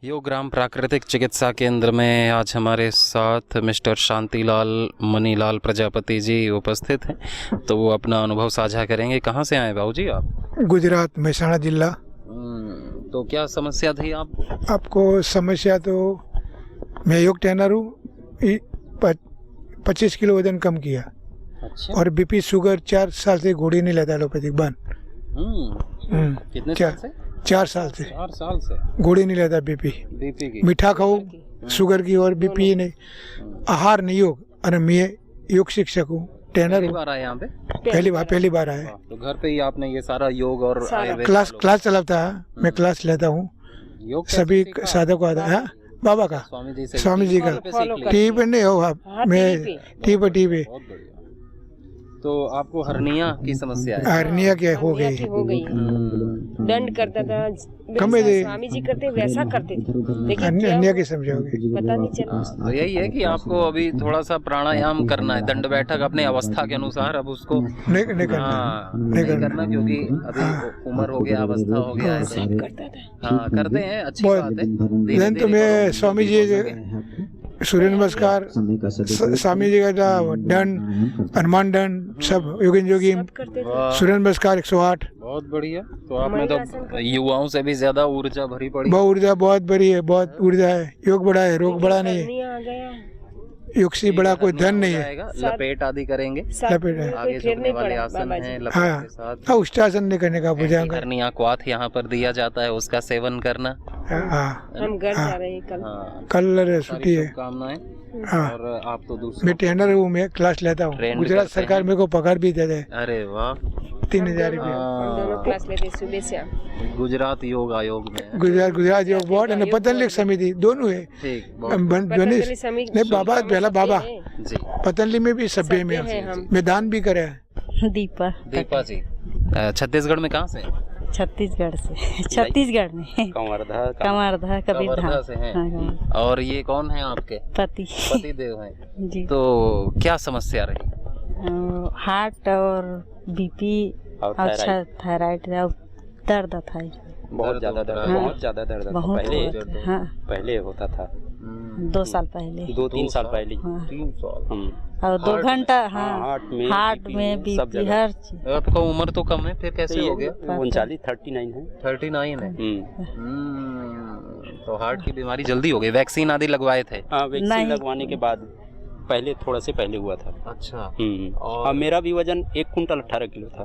योगग्राम प्राकृतिक चिकित्सा केंद्र में आज हमारे साथ मिस्टर शांतिलाल मनीलाल प्रजापति जी उपस्थित हैं, तो वो अपना अनुभव साझा करेंगे। कहाँ से आए बाबू जी आप? गुजरात मेहसाणा जिला। तो क्या समस्या थी आपको? आपको समस्या तो मैं योग ट्रेनर हूँ, 25 किलो वजन कम किया। अच्छा। और बीपी शुगर 4 साल से गोली नहीं लेता, एलोपैथिक बंद। कितने साल से? 4 साल से 4 साल से गोली नहीं लेता बीपी की। मीठा खाओ शुगर की और बीपी नहीं, आहार नहीं योग। और मैं योग शिक्षक हूँ, ट्रेनर हूँ। बार आए यहाँ पे? पहली बार आए। तो घर पे ही आपने ये सारा योग और क्लास चलाता है, मैं क्लास लेता हूँ। सभी साधक को आता है। बाबा का, स्वामी जी का। टीवी पे नहीं हो आप, मैं टीवी पे। तो आपको हर्निया की समस्या है? हर्निया क्या हो गई? दंड करता था, कमे दे स्वामी जी करते वैसा करते थे, लेकिन हर्निया की समझोगे? पता नहीं चला। तो यही है कि आपको अभी थोड़ा सा प्राणायाम करना है, दंड बैठक अपने अवस्था के अनुसार। अब उसको नहीं करना, क्योंकि अभी उम्र हो गया, अवस्था हो गया है। हाँ, करते हैं, अच्छी बात है। तो मैं स्वामी जी सूर्य नमस्कार, स्वामी जी का दंड, हनुमान दंड, सब योगिन योगी, सूर्य नमस्कार 108। बहुत बढ़िया। तो आपने तो युवाओं से भी ज्यादा ऊर्जा भरी पड़ी। बहुत ऊर्जा, बहुत बड़ी है, बहुत ऊर्जा है। योग बड़ा है, रोग बड़ा नहीं है। योग से बड़ा कोई धन नहीं है। लपेट आदि करेंगे, लपेट आगे झुकने वाले आसन हैं, लपेट के साथ। हाँ, उष्टासन नहीं करने का, भुजंग हर्निया क्वाथ यहाँ पर दिया जाता है, उसका सेवन करना। हम घर जा रहे हैं कल छुट्टी है। शुभकामनाएं। हाँ, और आप तो दूसरे? मैं ट्रेनर हूँ, मैं क्लास लेता हूँ। गुजरात सरकार मेरे को पगार भी दे दे। अरे वाह, 3000 रुपया। दोनों क्लास लेते सुबह से। गुजरात योग आयोग में, गुजरात योग बोर्ड और पतंजलि समिति दोनों है। नहीं बाबा, पहला बाबा जी, पतंजलि में भी सभ्य में मैं दान भी करे। दीपा जी। छत्तीसगढ़ में कहाँ से? छत्तीसगढ़ से। छत्तीसगढ़ में कमरधा कबीरधाम से हैं। और ये कौन है आपके? पति देव हैं जी। तो क्या समस्या रही? हार्ट और बीपी और थायराइड और दर्द था। बहुत ज्यादा दर्द था। पहले होता था 2 साल पहले, 2-3 साल पहले। 3 साल। और 2 घंटा। हार्ट में बीपी, हर चीज। आपका उम्र तो कम है, फिर कैसे हो गया? 39 है। 39 है। तो हार्ट की बीमारी जल्दी हो गई। वैक्सीन आदि लगवाए थे? हाँ, वैक्सीन लगवाने के बाद पहले थोड़ा से पहले हुआ था। अच्छा। और मेरा भी वजन 1 कुंटल 18 किलो था।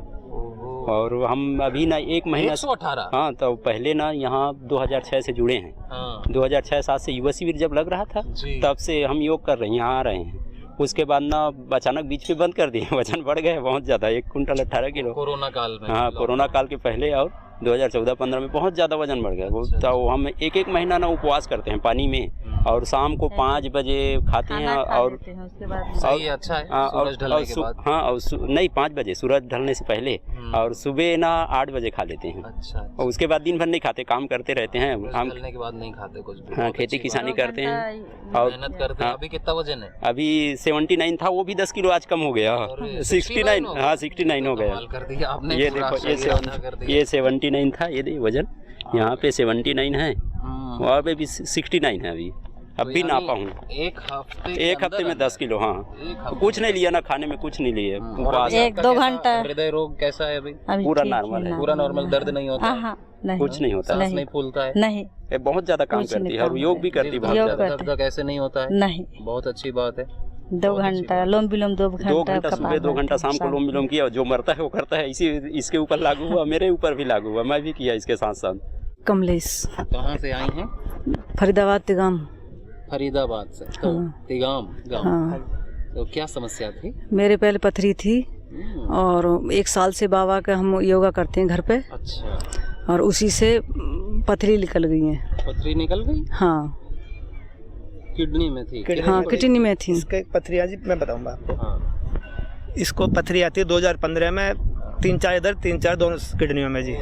और हम अभी ना 1 महीना 118। हाँ, तो पहले ना यहाँ 2006 से जुड़े हैं। हाँ। 2006-7 से युवा शिविर जब लग रहा था, तब से हम योग कर रहे हैं, यहाँ आ रहे हैं। उसके बाद ना अचानक बीच में बंद कर दिए, वजन बढ़ गए बहुत ज़्यादा, 1 कुंटल 18 किलो। कोरोना काल में? हाँ, कोरोना काल के पहले और 2014-15 में बहुत ज़्यादा वजन बढ़ गया। तो हम 1 महीना ना उपवास करते हैं पानी में, और शाम को 5 बजे खाते हैं। और सही, अच्छा है। सूरज ढलने के बाद? हाँ, और नहीं, 5 बजे सूरज ढलने से पहले, और सुबह ना 8 बजे खा लेते हैं। अच्छा। और उसके बाद दिन भर नहीं खाते, काम करते रहते हैं हम। ढलने के बाद नहीं खाते कुछ भी? हाँ, खेती किसानी करते हैं और मेहनत करते हैं। अभी कितना वजन है? अभी 79 था, वो भी 10 किलो आज कम हो गया। 69। हाँ, 69 हो गया। ये देखो, ये 79 था, ये देखिए वजन यहाँ पे 79 है, वहाँ पे भी 69 है। अभी नापा हूँ। एक हफ्ते में 10 किलो। हाँ, कुछ नहीं लिया ना, खाने में कुछ नहीं लिए। 1-2 घंटा। हृदय रोग कैसा है अभी? पूरा नॉर्मल है। पूरा नॉर्मल? दर्द नहीं होता? कुछ नहीं होता। सांस नहीं फूलता है? नहीं। बहुत ज्यादा काम करती है और योग भी करती है। दर्द कैसे नहीं होता है? नहीं। बहुत अच्छी बात है। 2 घंटा अनुलोम विलोम, 2 घंटा सुबह, 2 घंटा शाम को अनुलोम विलोम किया। जो मरता है वो करता है। इसके ऊपर लागू हुआ, मेरे ऊपर भी लागू हुआ, मैं भी किया इसके साथ साथ। कमलेश। कहाँ से आई हैं? फरीदाबाद तिगाम। फरीदाबाद से? तो तिगाम गाँव। हाँ। तो क्या समस्या थी? मेरे पहले पथरी थी, और 1 साल से बाबा का हम योगा करते हैं घर पे। अच्छा। और उसी से पथरी निकल गई है। पथरी निकल गई? हाँ, किडनी में थी? हाँ, किडनी में थी। इसका एक पथरी जी मैं बताऊंगा आपको। हाँ। इसको पथरी आती है 2015 में, 3-4 इधर 3-4 दोनों किडनियों में जी।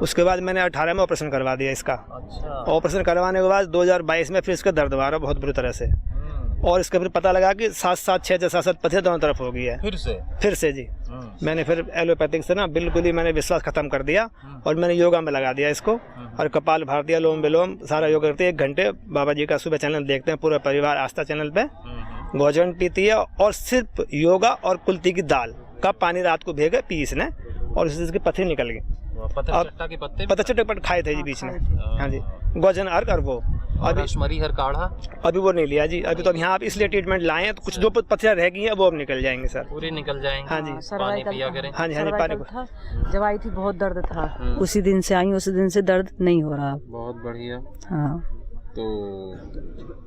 उसके बाद मैंने 18 में ऑपरेशन करवा दिया इसका। अच्छा। ऑपरेशन करवाने के बाद 2022 में फिर इसका दर्द हुआ बहुत बुरी तरह से। और इसके फिर पता लगा कि 7-7, 6-6, 7-7 पत्थर दोनों तरफ हो गई है फिर से जी। मैंने फिर एलोपैथिक से ना बिल्कुल ही मैंने विश्वास खत्म कर दिया और मैंने योगा में लगा दिया इसको और कपाल भारती, अनुलोम विलोम सारा योगा करते 1 घंटे। बाबा जी का सुबह चैनल देखते हैं पूरा परिवार, आस्था चैनल पे। गौजन पीती है और सिर्फ योगा और कुल्थी की दाल का पानी रात को भेगे पी इसने और उसकी पत्थर निकल गई। पत्थर चट्टा पत्ते खाए थे जी बीच में। हाँ जी, गौजन अर्क और वो अश्मरी हर काढ़ा अभी वो नहीं लिया जी। अभी तो अब यहाँ आप इसलिए ट्रीटमेंट लाए हैं, तो कुछ 2 पत्थर रह गई हैं वो अब निकल जाएंगे सर, पूरे निकल जाएंगे। हाँ जी, पानी पिया करें। हाँ जी, हाँ जी, पानी था। जब आई थी बहुत दर्द था, उसी दिन से आई, उसी दिन से दर्द नहीं हो रहा। बहुत बढ़िया। हाँ, तो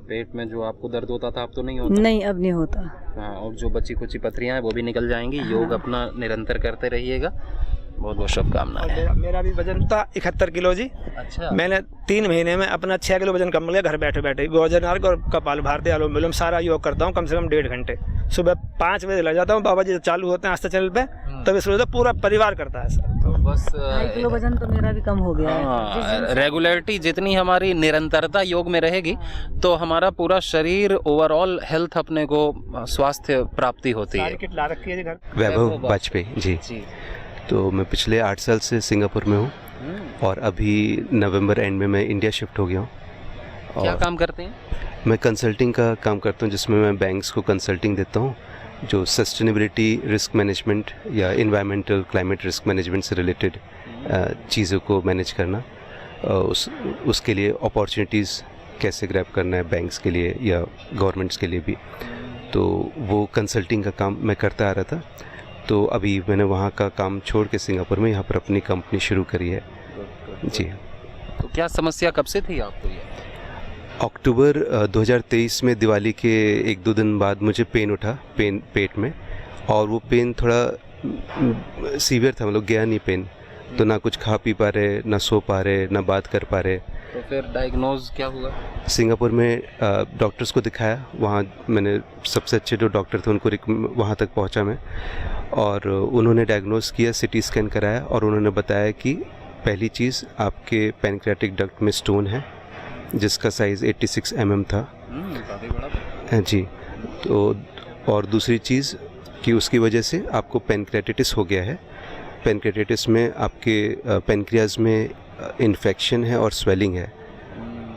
पेट में जो आपको दर्द होता था अब तो नहीं होता? नहीं, अब नहीं होता। हाँ, और जो बची खुची पथरियाँ हैं वो भी निकल जाएंगी। योग अपना निरंतर करते रहिएगा। बहुत बहुत शुभकामनाएं। मेरा भी वजन था 71 किलो जी। अच्छा। मैंने 3 महीने में अपना 6 किलो वजन कम लिया घर बैठे बैठे। गौजन अर्क और कपाल भारती, अनुलोम विलोम सारा योग करता हूँ कम से कम 1.5 घंटे। सुबह 5 बजे लग जाता हूँ, बाबा जी चालू होते हैं आस्था चैनल पे, तब इस पूरा परिवार करता है सर। तो बस 2.5 किलो वजन तो मेरा भी कम हो गया है। रेगुलरिटी जितनी हमारी निरंतरता योग में रहेगी तो हमारा पूरा शरीर ओवरऑल हेल्थ अपने को स्वास्थ्य प्राप्ति होती है। सारी किट ला रखी है जी घर। वैभव वाजपेयी जी। तो मैं पिछले 8 साल से सिंगापुर में हूँ और अभी नवंबर एंड में मैं इंडिया शिफ्ट हो गया हूँ। क्या काम करते हैं? मैं कंसल्टिंग का काम करता हूँ, जिसमें मैं बैंक्स को कंसल्टिंग देता हूँ जो सस्टेनेबिलिटी रिस्क मैनेजमेंट या इन्वायरमेंटल क्लाइमेट रिस्क मैनेजमेंट से रिलेटेड चीज़ों को मैनेज करना, उसके लिए अपॉर्चुनिटीज़ कैसे ग्रैब करना है बैंक्स के लिए या गवर्नमेंट्स के लिए भी। तो वो कंसल्टिंग का काम मैं करता आ रहा था। तो अभी मैंने वहाँ का काम छोड़ के सिंगापुर में यहाँ पर अपनी कंपनी शुरू करी है जी। तो क्या समस्या कब से थी आपको ये? अक्टूबर 2023 में दिवाली के 1-2 दिन बाद मुझे पेन उठा, पेट में, और वो पेन थोड़ा सीवियर था, मतलब गया नहीं पेन। तो ना कुछ खा पी पा रहे, ना सो पा रहे, ना बात कर पा रहे। तो फिर डायग्नोज क्या हुआ? सिंगापुर में डॉक्टर्स को दिखाया। वहाँ मैंने सबसे अच्छे जो डॉक्टर थे उनको वहाँ तक पहुँचा मैं, और उन्होंने डायग्नोज किया, सिटी स्कैन कराया और उन्होंने बताया कि पहली चीज़ आपके पैनक्रियाटिक डक्ट में स्टोन है जिसका साइज़ 86 mm था। काफ़ी बड़ा जी। तो और दूसरी चीज़ कि उसकी वजह से आपको पैनक्रियाटिटिस हो गया है। पैनक्रियाटिटिस में आपके पैनक्रियाज में इन्फेक्शन है और स्वेलिंग है।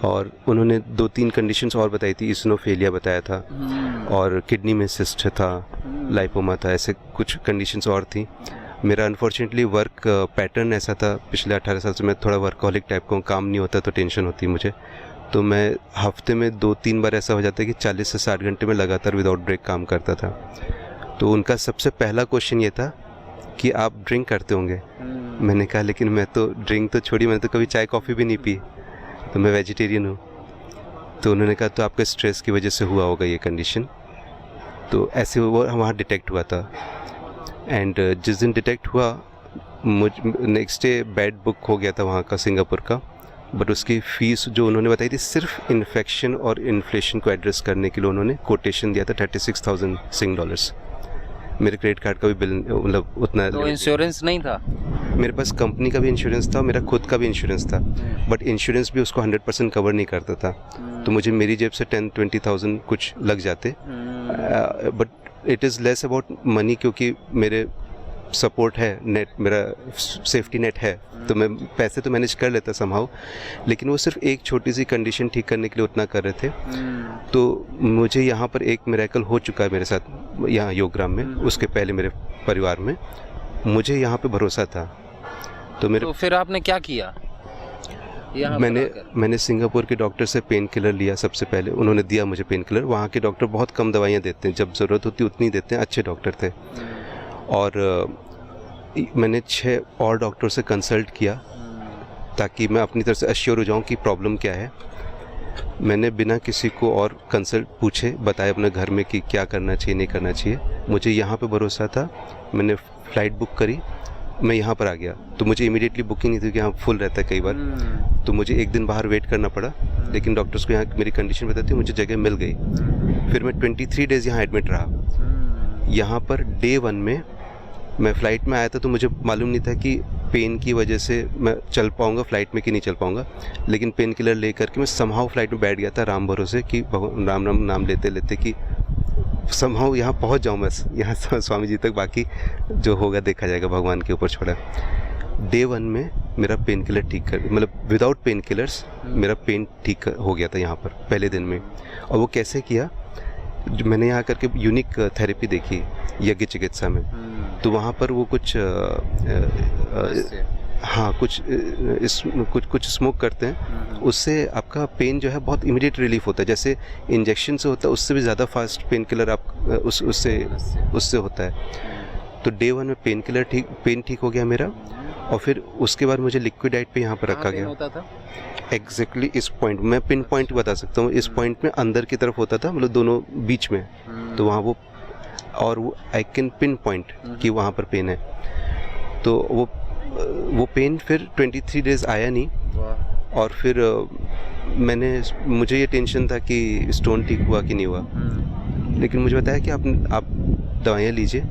और उन्होंने 2-3 कंडीशंस और बताई थी, इसिनोफेलिया बताया था और किडनी में सिस्ट था, लाइपोमा था, ऐसे कुछ कंडीशंस और थी। मेरा अनफॉर्चुनेटली वर्क पैटर्न ऐसा था, पिछले 18 साल से मैं थोड़ा वर्कहॉलिक टाइप का हूँ, काम नहीं होता तो टेंशन होती है मुझे। तो मैं हफ्ते में 2-3 बार ऐसा हो जाता है कि 40 से 60 घंटे में लगातार विदाउट ब्रेक काम करता था। तो उनका सबसे पहला क्वेश्चन ये था कि आप ड्रिंक करते होंगे। मैंने कहा लेकिन मैं तो ड्रिंक तो छोड़ी, मैंने तो कभी चाय कॉफ़ी भी नहीं पी, तो मैं वेजिटेरियन हूँ। तो उन्होंने कहा तो आपके स्ट्रेस की वजह से हुआ होगा ये कंडीशन। तो ऐसे वो वहाँ डिटेक्ट हुआ था। एंड जिस दिन डिटेक्ट हुआ मुझ नेक्स्ट डे बेड बुक हो गया था वहाँ का, सिंगापुर का। बट उसकी फ़ीस जो उन्होंने बताई थी सिर्फ इन्फेक्शन और इन्फ्लेशन को एड्रेस करने के लिए उन्होंने कोटेशन दिया था $36,000 सिंग। मेरे क्रेडिट कार्ड का भी बिल मतलब उतना। तो इंश्योरेंस नहीं था? मेरे पास कंपनी का भी इंश्योरेंस था, मेरा खुद का भी इंश्योरेंस था, बट इंश्योरेंस भी उसको 100% कवर नहीं करता था। तो मुझे मेरी जेब से 10-20,000 कुछ लग जाते। But it is less about money, क्योंकि मेरे सपोर्ट है, नेट मेरा सेफ्टी नेट है, तो मैं पैसे तो मैनेज कर लेता समहाउ। लेकिन वो सिर्फ एक छोटी सी कंडीशन ठीक करने के लिए उतना कर रहे थे। तो मुझे यहाँ पर एक मिरेकल हो चुका है मेरे साथ यहाँ योगग्राम में, उसके पहले मेरे परिवार में। मुझे यहाँ पे भरोसा था। तो फिर आपने क्या किया? मैंने सिंगापुर के डॉक्टर से पेन किलर लिया सबसे पहले। उन्होंने दिया मुझे पेन किलर। वहाँ के डॉक्टर बहुत कम दवाइयाँ देते हैं, जब ज़रूरत होती उतनी देते हैं, अच्छे डॉक्टर थे। और मैंने 6 और डॉक्टर से कंसल्ट किया ताकि मैं अपनी तरफ से अश्योर हो जाऊँ कि प्रॉब्लम क्या है। मैंने बिना किसी को और कंसल्ट पूछे बताया अपने घर में कि क्या करना चाहिए नहीं करना चाहिए। मुझे यहाँ पे भरोसा था, मैंने फ़्लाइट बुक करी, मैं यहाँ पर आ गया। तो मुझे इमीडिएटली बुकिंग नहीं थी कि यहाँ फुल रहता है कई बार, तो मुझे एक दिन बाहर वेट करना पड़ा। लेकिन डॉक्टर्स को यहाँ मेरी कंडीशन बताती, मुझे जगह मिल गई। फिर मैं 23 डेज़ यहाँ एडमिट रहा। यहाँ पर डे 1 में मैं फ़्लाइट में आया था, तो मुझे मालूम नहीं था कि पेन की वजह से मैं चल पाऊँगा फ्लाइट में कि नहीं चल पाऊँगा, लेकिन पेन किलर ले करके मैं समहाउ फ्लाइट में बैठ गया था राम भरोसे कि राम राम नाम लेते लेते कि समहाउ यहाँ पहुँच जाऊँ बस यहाँ स्वामी जी तक, बाकी जो होगा देखा जाएगा, भगवान के ऊपर छोड़ा। डे 1 में मेरा पेन किलर ठीक कर, मतलब विदाउट पेन किलर्स मेरा पेन ठीक हो गया था यहाँ पर पहले दिन में। और वो कैसे किया, मैंने यहाँ करके यूनिक थेरेपी देखी यज्ञ चिकित्सा में, तो वहाँ पर वो कुछ हाँ कुछ स्मोक करते हैं, उससे आपका पेन जो है बहुत इमीडिएट रिलीफ होता है, जैसे इंजेक्शन से होता है उससे भी ज़्यादा फास्ट पेन किलर आप उससे होता है। तो डे 1 में पेन ठीक हो गया मेरा, और फिर उसके बाद मुझे लिक्विड डाइट पे यहाँ पर रखा गया। होता था एग्जैक्टली इस पॉइंट, मैं पिन पॉइंट बता सकता हूँ, इस पॉइंट में अंदर की तरफ होता था, मतलब दोनों बीच में, तो वहाँ वो, और वो आई कैन पिन पॉइंट कि वहाँ पर पेन है। तो वो पेन फिर 23 डेज आया नहीं, और फिर मुझे ये टेंशन था कि स्टोन ठीक हुआ कि नहीं हुआ, लेकिन मुझे बताया कि आप दवाइयाँ लीजिए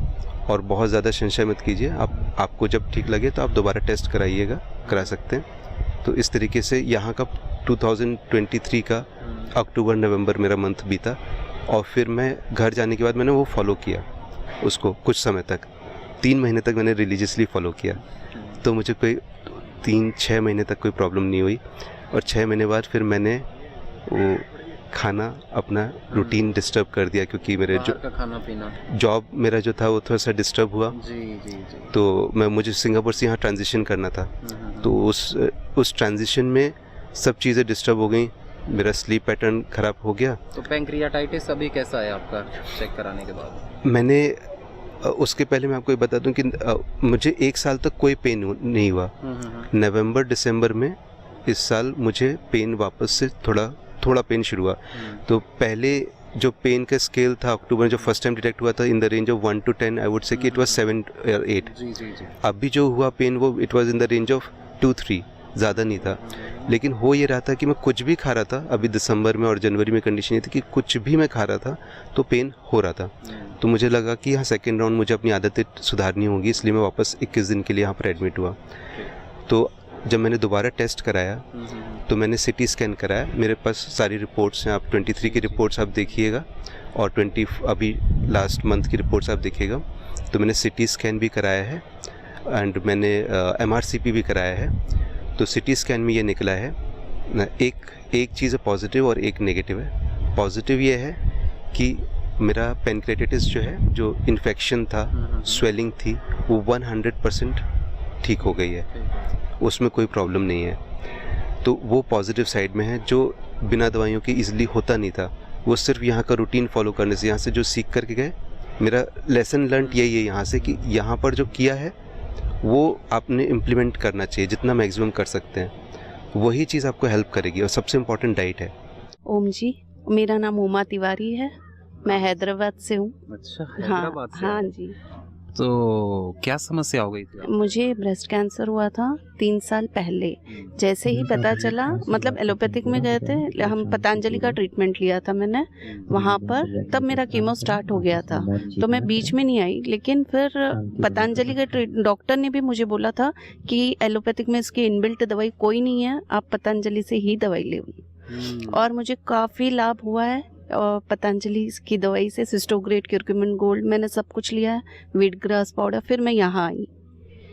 और बहुत ज़्यादा संशय मत कीजिए, आपको जब ठीक लगे तो आप दोबारा टेस्ट करा सकते हैं। तो इस तरीके से यहाँ का 2023 का अक्टूबर नवंबर मेरा मंथ बीता, और फिर मैं घर जाने के बाद मैंने वो फॉलो किया उसको कुछ समय तक, 3 महीने तक मैंने रिलीजियसली फॉलो किया। तो मुझे कोई 3-6 महीने तक कोई प्रॉब्लम नहीं हुई, और 6 महीने बाद फिर मैंने वो खाना अपना रूटीन डिस्टर्ब कर दिया, क्योंकि मेरे जो खाना पीना जॉब मेरा जो था वो थोड़ा सा डिस्टर्ब हुआ। जी। तो मुझे सिंगापुर से यहाँ ट्रांजिशन करना था, तो उस ट्रांजिशन में सब चीज़ें डिस्टर्ब हो गई, मेरा स्लीप पैटर्न ख़राब हो गया। तो पैंक्रियाटाइटिस अभी कैसा है आपका चेक कराने के बाद? मैंने उसके पहले मैं आपको ये बता दूं कि मुझे 1 साल तक कोई पेन नहीं हुआ। नवंबर दिसंबर में इस साल मुझे पेन वापस से थोड़ा पेन शुरू हुआ। तो पहले जो पेन का स्केल था अक्टूबर में जो फर्स्ट टाइम डिटेक्ट हुआ था in the range of 1 to 10, I would say कि इट वाज 7 or 8। जी। अभी जो हुआ पेन वो it was in the range of 2-3, ज़्यादा नहीं था। लेकिन हो ये रहा था कि मैं कुछ भी खा रहा था, अभी दिसंबर में और जनवरी में कंडीशन ये थी कि कुछ भी मैं खा रहा था तो पेन हो रहा था। तो मुझे लगा कि यहाँ सेकेंड राउंड मुझे अपनी आदतें सुधारनी होगी, इसलिए मैं वापस 21 दिन के लिए यहाँ पर एडमिट हुआ। तो जब मैंने दोबारा टेस्ट कराया तो मैंने सिटी स्कैन कराया, मेरे पास सारी रिपोर्ट्स हैं, आप 23 की रिपोर्ट्स आप देखिएगा और 20 अभी लास्ट मंथ की रिपोर्ट्स आप देखिएगा। तो मैंने सिटी स्कैन भी कराया है एंड मैंने MRCP भी कराया है। तो सिटी स्कैन में ये निकला है ना, एक चीज़ पॉजिटिव और एक नेगेटिव है। पॉजिटिव ये है कि मेरा पेनक्रेटिटिस जो है, जो इन्फेक्शन था, स्वेलिंग थी, वो 100% ठीक हो गई है, उसमें कोई प्रॉब्लम नहीं है। तो वो पॉजिटिव साइड में है, जो बिना दवाइयों के ईजिली होता नहीं था। वो सिर्फ यहाँ का रूटीन फॉलो करने से, यहाँ से जो सीख करके गए, मेरा लेसन लर्न यही है यहाँ से कि यहाँ पर जो किया है वो आपने इम्प्लीमेंट करना चाहिए जितना मैक्सिमम कर सकते हैं, वही चीज़ आपको हेल्प करेगी। और सबसे इम्पोर्टेंट डाइट है। ओम जी, मेरा नाम उमा तिवारी है, मैं हैदराबाद से हूँ। अच्छा, हैदराबाद से? हाँ जी। तो क्या समस्या हो गई थी आपको? मुझे ब्रेस्ट कैंसर हुआ था 3 साल पहले। जैसे ही पता चला, मतलब एलोपैथिक में गए थे हम, पतंजलि का ट्रीटमेंट लिया था मैंने वहाँ पर, तब मेरा कीमो स्टार्ट हो गया था। तो मैं बीच में नहीं आई, लेकिन फिर पतंजलि के डॉक्टर ने भी मुझे बोला था कि एलोपैथिक में इसकी इनबिल्ट दवाई कोई नहीं है, आप पतंजलि से ही दवाई ले। और मुझे काफ़ी लाभ हुआ है और पतंजलि की दवाई से, सिस्टोग्रेट, क्यूरक्यूमिन गोल्ड, मैंने सब कुछ लिया है, वीट ग्रास पाउडर। फिर मैं यहाँ आई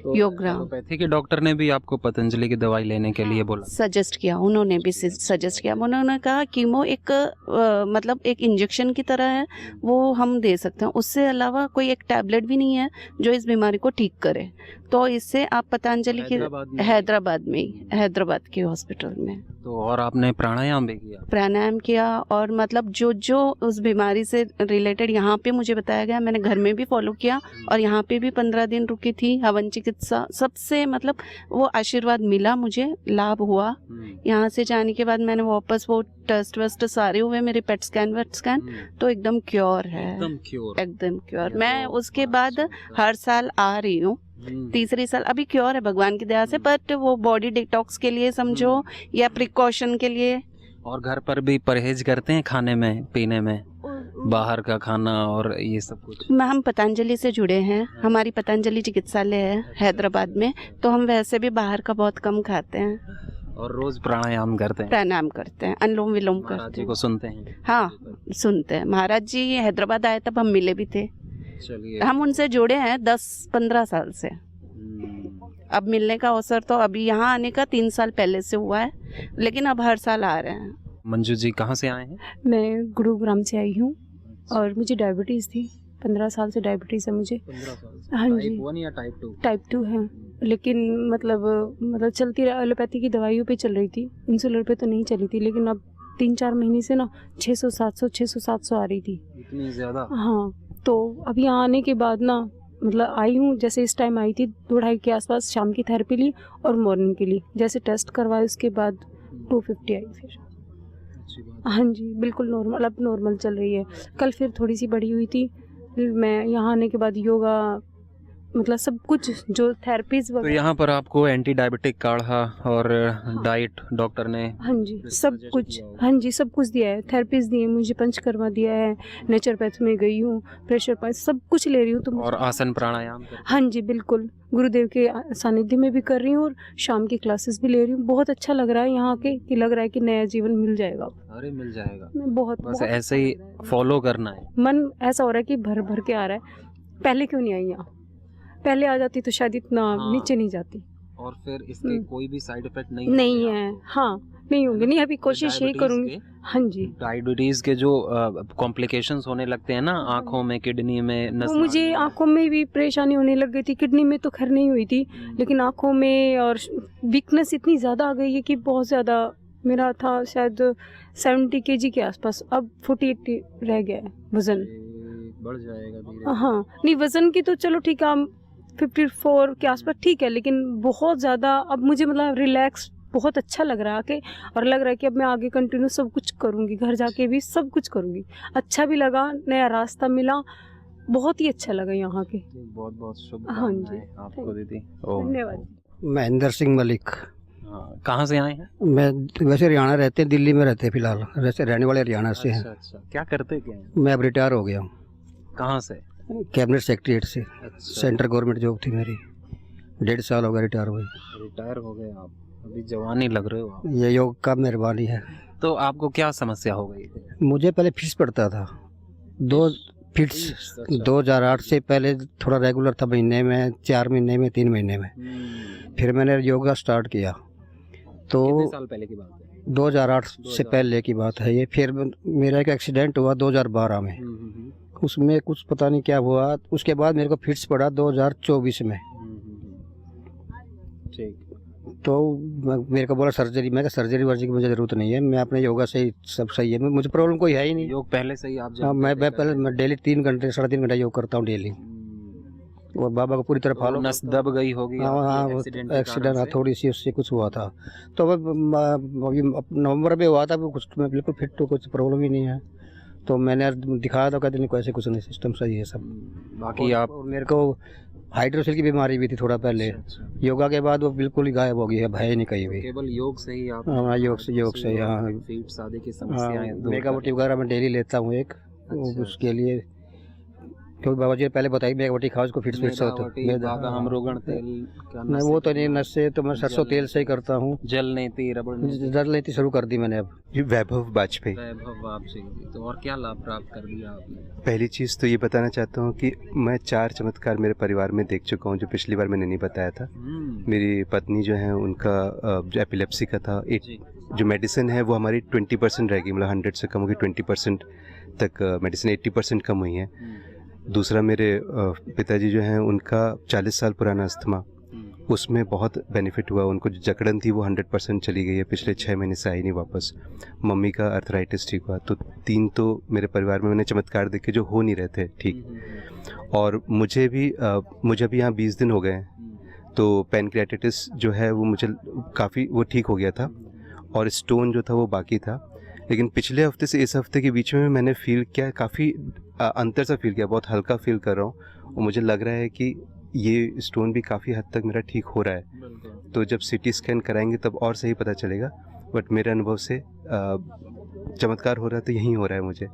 योगग्राम। एलोपैथी के डॉक्टर ने भी आपको पतंजलि की दवाई लेने के लिए बोला? सजेस्ट किया, उन्होंने भी सजेस्ट किया। उन्होंने कहा कीमो एक मतलब एक इंजेक्शन की तरह है, वो हम दे सकते हैं, उससे अलावा कोई एक टैबलेट भी नहीं है जो इस बीमारी को ठीक करे। तो इससे आप पतंजलि की हैदराबाद के हॉस्पिटल में। तो और आपने प्राणायाम भी किया? प्राणायाम किया, और मतलब जो उस बीमारी से रिलेटेड यहाँ पे मुझे बताया गया, मैंने घर में भी फॉलो किया और यहाँ पे भी 15 दिन रुकी थी। हवन चिकित्सा सबसे, मतलब वो आशीर्वाद मिला, मुझे लाभ हुआ। यहाँ से जाने के बाद मैंने वापस वो टेस्ट वेस्ट सारे हुए मेरे, पेट स्कैन तो एकदम क्योर है, एकदम क्योर। मैं उसके बाद हर साल आ रही हूँ, तीसरी साल अभी क्योर है भगवान की दया से, बट वो बॉडी डिटॉक्स के लिए समझो या प्रिकॉशन के लिए। और घर पर भी परहेज करते हैं खाने में पीने में? बाहर का खाना और ये सब कुछ? हम पतंजलि से जुड़े हैं, हमारी पतंजलि चिकित्सालय है हैदराबाद में, तो हम वैसे भी बाहर का बहुत कम खाते हैं और रोज प्राणायाम करते हैं? प्राणायाम करते हैं, अनुलोम विलोम महाराज करते जी हैं। को सुनते हैं? हाँ सुनते हैं। महाराज जी हैदराबाद आए तब हम मिले भी थे, चलिए। हम उनसे जुड़े हैं 10-15 साल से। अब मिलने का अवसर तो अभी यहाँ आने का 3 साल पहले से हुआ है, लेकिन अब हर साल आ रहे हैं। मंजू जी कहाँ से आए हैं? मैं गुरुग्राम से आई हूँ और मुझे डायबिटीज़ थी, 15 साल से डायबिटीज़ है मुझे। 15 साल से? हाँ जी। टाइप 1 या टाइप 2? टाइप 2 है, लेकिन मतलब चलती एलोपैथी की दवाइयों पे चल रही थी, इंसुलिन पे तो नहीं चली थी, लेकिन अब 3-4 महीने से ना 600-700 आ रही थी। इतनी ज़्यादा? हाँ, तो अब यहाँ आने के बाद ना मतलब आई हूँ, जैसे इस टाइम आई थी 2-2:30 के आसपास, शाम की थेरेपी ली और मॉर्निंग के लिए जैसे टेस्ट करवाए, उसके बाद 250 आई फिर। अच्छी बात। हाँ जी, बिल्कुल नॉर्मल, अब नॉर्मल चल रही है। कल फिर थोड़ी सी बढ़ी हुई थी। मैं यहाँ आने के बाद योगा मतलब सब कुछ जो थेरेपीज तो वगैरह, यहाँ पर आपको एंटी डायबिटिक काढ़ा और डाइट डॉक्टर ने हाँ जी सब suggest कुछ, किया होगा? हाँ जी सब कुछ दिया है, थेरेपीज दी है मुझे, पंचकर्मा दिया है, नेचुरोपैथ में गई हूँ, प्रेशर पॉइंट सब कुछ ले रही हूँ। तो और आसन प्राणायाम करते हैं? हाँ जी बिल्कुल, गुरुदेव के सानिध्य में भी कर रही हूँ और शाम की क्लासेस भी ले रही हूँ। बहुत अच्छा लग रहा है यहाँ आके, कि लग रहा है कि नया जीवन मिल जाएगा। अरे मिल जाएगा, बहुत बस बहुत ऐसे ही फॉलो करना है। मन ऐसा हो रहा है कि भर भर के आ रहा है। पहले क्यों नहीं आई यहाँ? पहले आ जाती तो शायद इतना हाँ। नीचे नहीं जाती। और फिर इसके कोई भी साइड इफेक्ट नहीं नहीं होंगे है, आपको? हाँ नहीं होंगे, नहीं अभी कोशिश यही करूँगी। हाँ जी, डायबिटीज के जो कॉम्प्लिकेशंस होने लगते हैं ना, आंखों में, किडनी में, वो नस मुझे नाली में। आंखों में भी परेशानी होने लग गई थी, किडनी में तो खैर नहीं हुई थी, लेकिन आंखों में और वीकनेस इतनी ज़्यादा आ गई है कि बहुत ज़्यादा। मेरा था शायद 70 kg के आसपास, अब 40-80 रह गया है वज़न। बढ़ जाएगा धीरे। हाँ नहीं, वज़न की तो चलो ठीक है, 54 के आसपास ठीक है, लेकिन बहुत ज़्यादा अब मुझे मतलब रिलैक्स बहुत अच्छा लग रहा है कि, और लग रहा है कि अब मैं आगे कंटिन्यू सब कुछ करूँगी, घर जाके भी सब कुछ करूँगी। अच्छा भी लगा, नया रास्ता मिला, बहुत ही अच्छा लगा यहाँ के। बहुत बहुत हाँ शुभकामनाएं जी, आपको दीदी। धन्यवाद। महेंद्र सिंह मलिक। हाँ, कहाँ से आए हैं? मैं वैसे हरियाणा रहते हैं, दिल्ली में रहते हैं फिलहाल, वैसे रहने वाले हरियाणा से हैं। अच्छा अच्छा, क्या करते क्या हैं? मैं अब रिटायर हो गया हूँ कहाँ से? कैबिनेट सेक्रेटरीट से। अच्छा, सेंट्रल गवर्नमेंट जॉब थी मेरी, 1.5 साल हो गया रिटायर हुए। रिटायर हो गए आप, अभी जवानी लग रहे हो आप। ये योग का मेहरबानी है। तो आपको क्या समस्या हो गई थी? मुझे पहले फिट्स पड़ता था, 2 फिट्स। अच्छा। 2008 से पहले थोड़ा रेगुलर था, महीने में 4 महीने में 3 महीने में। फिर मैंने योगा स्टार्ट किया तो कितने साल पहले की बात है? 2008 से पहले की बात है ये। फिर मेरा एक एक्सीडेंट हुआ 2012 में, उसमें कुछ पता नहीं क्या हुआ, उसके बाद मेरे को फिट्स पड़ा 2024 में। ठीक। तो मेरे को बोला सर्जरी, मैं कहा सर्जरी वर्जरी की मुझे ज़रूरत नहीं है, मैं अपने योगा से ही सब सही है, मुझे प्रॉब्लम कोई है ही नहीं। योग पहले से ही आप हाँ, मैं डेली 3 घंटे 3.5 घंटा योग करता हूँ डेली, और बाबा को पूरी तरह फॉलो। नस दब गई होगी हाँ हाँ, आपकी वो एक्सीडेंट के एक्सीडेंट कारण से? थोड़ी सी उससे कुछ हुआ था। तो अब नवंबर में हुआ था, वो कुछ मैं बिल्कुल फिट हूँ, कुछ प्रॉब्लम ही नहीं है। तो मैंने दिखाया तो कहते नहीं कोई ऐसे कुछ नहीं, सिस्टम सही है सब। बाकी आप और मेरे को हाइड्रोसिल की बीमारी भी थी थोड़ा पहले, अच्छा, योगा के बाद वो बिल्कुल ही गायब हो गई है, भय नहीं कहीं भी। केवल योग से ही आप हाँ, योग से हाँ। फीट शादी की हाँ, समस्याएं दूर मेगा कर बटी वगैरह मैं डेली लेता हूँ एक, अच्छा, उसके लिए, क्योंकि बाबा जी ने पहले बताई मेगा बटी खाओ, उसको फिट फिट से होता मेदावटी, बादाम, रोगन तेल का नहीं वो तो नहीं, नस से तो मैं सरसों तेल से ही करता हूँ। जल नीति, रबड़ नीति, जल नीति शुरू कर दी मैंने अब। ये वैभव वाजपेयी। वैभव वापसी। तो और क्या लाभ प्राप्त कर दिया आपने? पहली चीज़ तो ये बताना चाहता हूँ कि मैं 4 चमत्कार मेरे परिवार में देख चुका हूँ, जो पिछली बार मैंने नहीं बताया था। मेरी पत्नी जो है उनका जो एपिलेप्सी का था, जो मेडिसिन है वो हमारी 20% रह गई, मतलब 100 से कम होगी, 20% तक मेडिसिन 80% कम हुई है। दूसरा, मेरे पिताजी जो हैं उनका 40 साल पुराना अस्थमा, उसमें बहुत बेनिफिट हुआ। उनको जो जकड़न थी वो 100% चली गई है, पिछले 6 महीने से आई नहीं वापस। मम्मी का अर्थराइटिस ठीक हुआ। तो 3 तो मेरे परिवार में मैंने चमत्कार देखे जो हो नहीं रहे थे ठीक। और मुझे भी यहाँ 20 दिन हो गए हैं, तो पैनक्रियाटिस जो है वो मुझे काफ़ी वो ठीक हो गया था, और स्टोन जो था वो बाकी था। लेकिन पिछले हफ्ते से इस हफ्ते के बीच में मैंने फील किया, काफ़ी अंतर सा फील किया, बहुत हल्का फील कर रहा हूँ, और मुझे लग रहा है कि ये स्टोन भी काफ़ी हद तक मेरा ठीक हो रहा है। तो जब CT स्कैन कराएंगे तब और सही पता चलेगा, बट मेरे अनुभव से चमत्कार हो रहा है तो यही हो रहा है मुझे।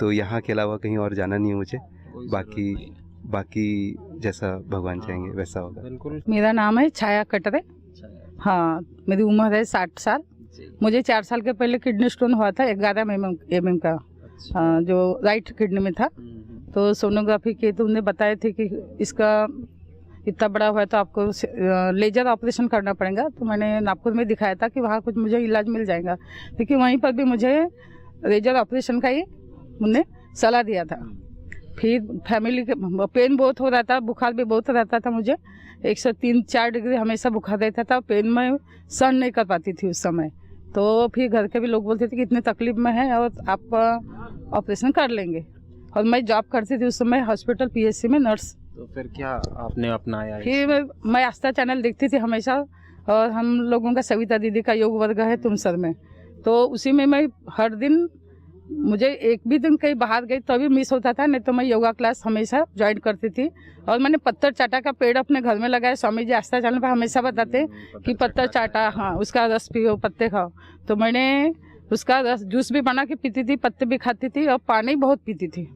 तो यहाँ के अलावा कहीं और जाना नहीं है मुझे। बाकी जैसा भगवान चाहेंगे वैसा होगा। बिल्कुल। मेरा नाम है छाया कटरे। हाँ, मेरी उम्र है 60 साल। मुझे 4 साल के पहले किडनी स्टोन हुआ था 11 mm का, जो राइट किडनी में था। तो सोनोग्राफी की तो उन्हें बताए थे कि इसका इतना बड़ा हुआ है तो आपको लेजर ऑपरेशन करना पड़ेगा। तो मैंने नागपुर में दिखाया था कि वहाँ कुछ मुझे इलाज मिल जाएगा, लेकिन वहीं पर भी मुझे लेजर ऑपरेशन का ही उन्होंने सलाह दिया था। फिर फैमिली के पेन बहुत हो रहा था, बुखार भी बहुत रहता था मुझे, 103-4 डिग्री हमेशा बुखार रहता था। पेन में सहन नहीं कर पाती थी उस समय। तो फिर घर के भी लोग बोलते थे कि इतने तकलीफ में है और आप ऑपरेशन कर लेंगे। और मैं जॉब करती थी उस समय हॉस्पिटल PSC में नर्स। तो फिर क्या आपने अपनाया? फिर मैं आस्था चैनल देखती थी हमेशा, और हम लोगों का सविता दीदी का योग वर्ग है तुमसर में, तो उसी में मैं हर दिन, मुझे एक भी दिन कहीं बाहर गई तो भी मिस होता था, नहीं तो मैं योगा क्लास हमेशा ज्वाइन करती थी। और मैंने पत्थर चाटा का पेड़ अपने घर में लगाया। स्वामी जी आस्था चैनल पर हमेशा बताते कि पत्थर चाटा, हाँ, उसका रस पियो, पत्ते खाओ। तो मैंने उसका रस जूस भी बना के पीती थी, पत्ते भी खाती थी और पानी बहुत पीती थी।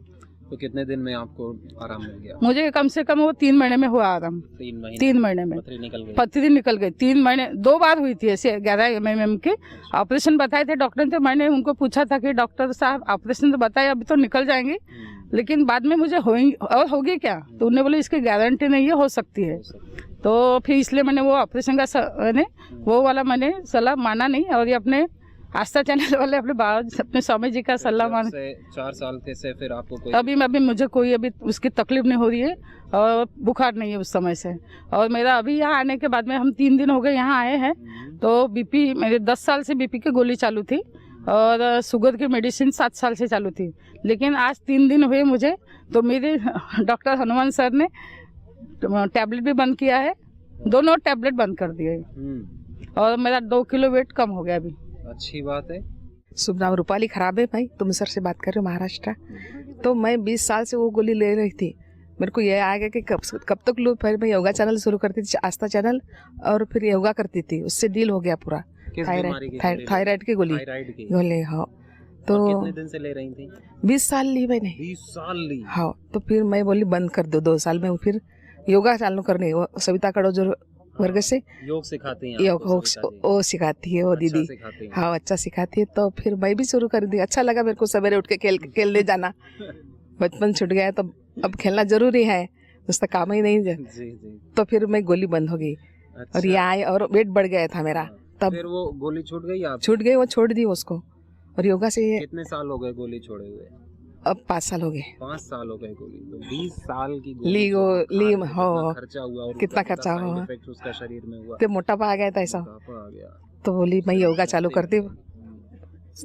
तो कितने दिन में आपको आराम मिल गया? मुझे कम से कम वो 3 महीने में हुआ आराम। 3 महीने में पथरी निकल गई। 3 महीने 2 बार हुई थी ऐसे 11 mm के ऑपरेशन बताए थे डॉक्टर ने। तो मैंने उनको पूछा था कि डॉक्टर साहब ऑपरेशन तो बताए, अभी तो निकल जाएंगी, लेकिन बाद में मुझे होगी क्या? तो उन्होंने बोले इसकी गारंटी नहीं है, हो सकती है। तो फिर इसलिए मैंने वो ऑपरेशन का वो वाला मैंने सलाह माना नहीं, और ये अपने आस्था चैनल वाले अपने स्वामी जी का सलाह मान। 4 साल के से फिर आपको कोई अभी मुझे कोई अभी उसकी तकलीफ नहीं हो रही है और बुखार नहीं है उस समय से। और मेरा अभी यहाँ आने के बाद में, हम 3 दिन हो गए यहाँ आए हैं, तो BP मेरे 10 साल से BP की गोली चालू थी और शुगर की मेडिसिन 7 साल से चालू थी। लेकिन आज 3 दिन हुए मुझे, तो मेरे डॉक्टर हनुमान सर ने टैबलेट भी बंद किया है, दोनों टैबलेट बंद कर दिए और मेरा 2 किलो वेट कम हो गया अभी। अच्छी बात है। शुभ नाम रूपाली खराब है भाई, तुम सर से बात कर रहे हो, महाराष्ट्र। तो मैं 20 साल से वो गोली ले रही थी। मेरे को ये आ गया कि कब तक लूँ। फिर मैं योगा चैनल शुरू करती थी, आस्था चैनल, और फिर योगा करती थी, उससे डील हो गया पूरा। थायराइड की गोली। हाँ। तो कितने दिन से ले रही थी? 20 साल ली मैंने। 20 साल ली? हाँ। तो फिर मैं बोली बंद कर दो, 2 साल में फिर योगा चालू करनी। सविता कड़ो जो वर्ग से योग सिखाती हैं, योग वो सिखाती है वो दीदी। हाँ, अच्छा सिखाती है। तो फिर मैं भी शुरू कर दी। अच्छा लगा मेरे को सवेरे उठ के खेलने जाना। बचपन छूट गया तो अब खेलना जरूरी है, उसका काम ही नहीं है। तो फिर मैं गोली बंद हो गई। अच्छा। और ये आए और वेट बढ़ गया था मेरा। तब फिर वो गोली छूट गई आप? छूट गई, वो छोड़ दी उसको। और योगा से कितने साल हो गए गोली छोड़े हुए? अब 5 साल हो गए। 5 साल हो गए गोली। तो 20 साल की ली हो, खर्चा हुआ और कितना खर्चा हुआ, उसका शरीर में हुआ, तो मोटापा आ गया था ऐसा। आ गया। तो बोली मैं योगा चालू करती हूँ,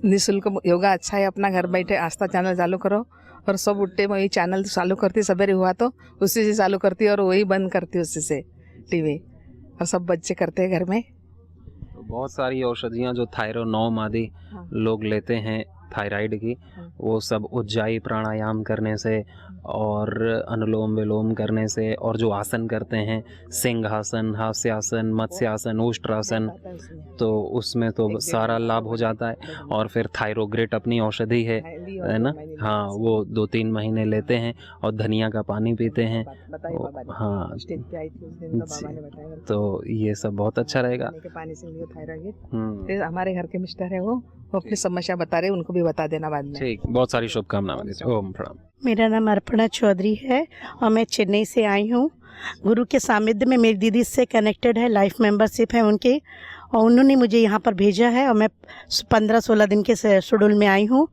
निःशुल्क योगा अच्छा है, अपना घर बैठे आस्था चैनल चालू करो। और सब उठते मैं ये चैनल चालू करती, सवेरे हुआ तो उसी से चालू करती और वही बंद करती उसी से टीवी। और सब बच्चे करते हैं घर में। तो बहुत सारी औषधियाँ जो थायरोनॉम आदि लोग लेते हैं थायराइड की, वो सब उज्जाई प्राणायाम करने से और अनुलोम विलोम करने से, और जो आसन करते हैं सिंहासन, हास्यासन, मत्स्यासन, उष्ट्रासन, तो उसमें तो सारा लाभ हो जाता है। और फिर थायरोग्रेट अपनी औषधि है ना, हाँ, वो 2-3 महीने लेते हैं और धनिया का पानी पीते हैं। हाँ, तो ये सब बहुत अच्छा रहेगा। हमारे घर के मिस्टर है वो अपनी समस्या बता रहे, उनको भी बता देना बाद में। ठीक, बहुत सारी शुभकामनाएं। ओम प्रणाम। मेरा नाम अर्पणा चौधरी है और मैं चेन्नई से आई हूँ। गुरु के सानिध्य में मेरी दीदी से कनेक्टेड है, लाइफ मेंबरशिप है उनकी, और उन्होंने मुझे यहाँ पर भेजा है। और मैं 15-16 दिन के शेड्यूल में आई हूँ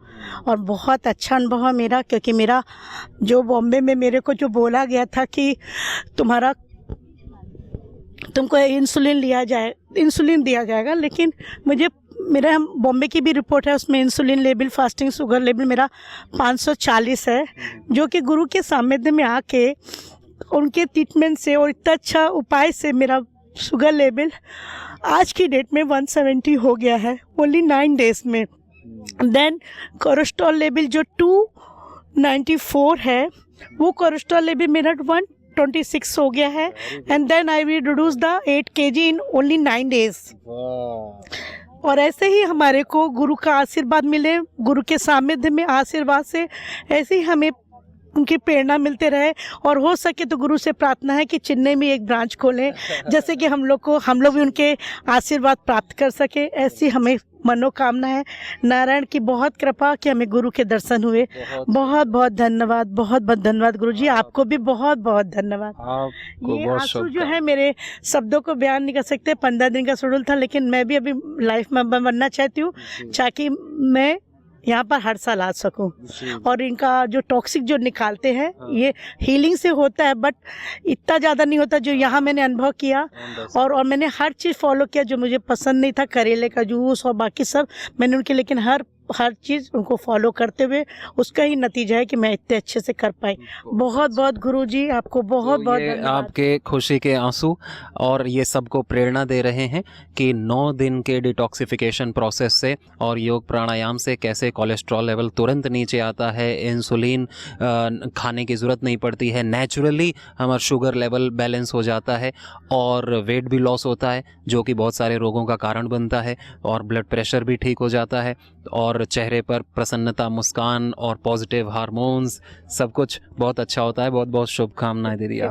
और बहुत अच्छा अनुभव है मेरा, क्योंकि मेरा जो बॉम्बे में मेरे को जो बोला गया था कि तुमको इंसुलिन दिया जाएगा, लेकिन मेरा बॉम्बे की भी रिपोर्ट है, उसमें insulin level, fasting sugar level मेरा 540 है, जो कि गुरु के सानिध्य में आके उनके ट्रीटमेंट से और इतना अच्छा उपाय से मेरा शुगर लेवल आज की डेट में 170 हो गया है, ओनली 9 डेज में। देन कोलेस्ट्रॉल लेवल जो 294 है, वो कोलेस्ट्रॉल लेवल मेरा 126 हो गया है। And then I will reduce the 8 kg in only 9 days. और ऐसे ही हमारे को गुरु का आशीर्वाद मिले, गुरु के सानिध्य में आशीर्वाद से ऐसे ही हमें उनकी प्रेरणा मिलते रहे। और हो सके तो गुरु से प्रार्थना है कि चेन्नई में एक ब्रांच खोलें, जैसे कि हम लोग भी उनके आशीर्वाद प्राप्त कर सके, ऐसी हमें मनोकामना है। नारायण की बहुत कृपा कि हमें गुरु के दर्शन हुए। बहुत बहुत धन्यवाद, बहुत बहुत धन्यवाद गुरु जी, आपको भी बहुत बहुत धन्यवाद। ये आंसू जो है मेरे शब्दों को बयान नहीं कर सकते। 15 दिन का शेड्यूल था, लेकिन मैं भी अभी लाइफ में बनना चाहती हूँ ताकि मैं यहाँ पर हर साल आ सकूं। और इनका जो टॉक्सिक जो निकालते हैं ये हीलिंग से होता है, बट इतना ज़्यादा नहीं होता जो यहाँ मैंने अनुभव किया। और मैंने हर चीज़ फॉलो किया जो मुझे पसंद नहीं था, करेले का जूस और बाकी सब मैंने उनके, लेकिन हर चीज़ उनको फॉलो करते हुए उसका ही नतीजा है कि मैं इतने अच्छे से कर पाई। बहुत बहुत गुरुजी आपको बहुत बहुत धन्यवाद। आपके खुशी के आंसू और ये सबको प्रेरणा दे रहे हैं कि 9 दिन के डिटॉक्सिफिकेशन प्रोसेस से और योग प्राणायाम से कैसे कोलेस्ट्रॉल लेवल तुरंत नीचे आता है, इंसुलिन खाने की ज़रूरत नहीं पड़ती है, नेचुरली हमारा शुगर लेवल बैलेंस हो जाता है और वेट भी लॉस होता है जो कि बहुत सारे रोगों का कारण बनता है, और ब्लड प्रेशर भी ठीक हो जाता है, और चेहरे पर प्रसन्नता, मुस्कान और पॉजिटिव हार्मोन्स, सब कुछ बहुत अच्छा होता है। बहुत बहुत शुभकामनाएं दीदी आप।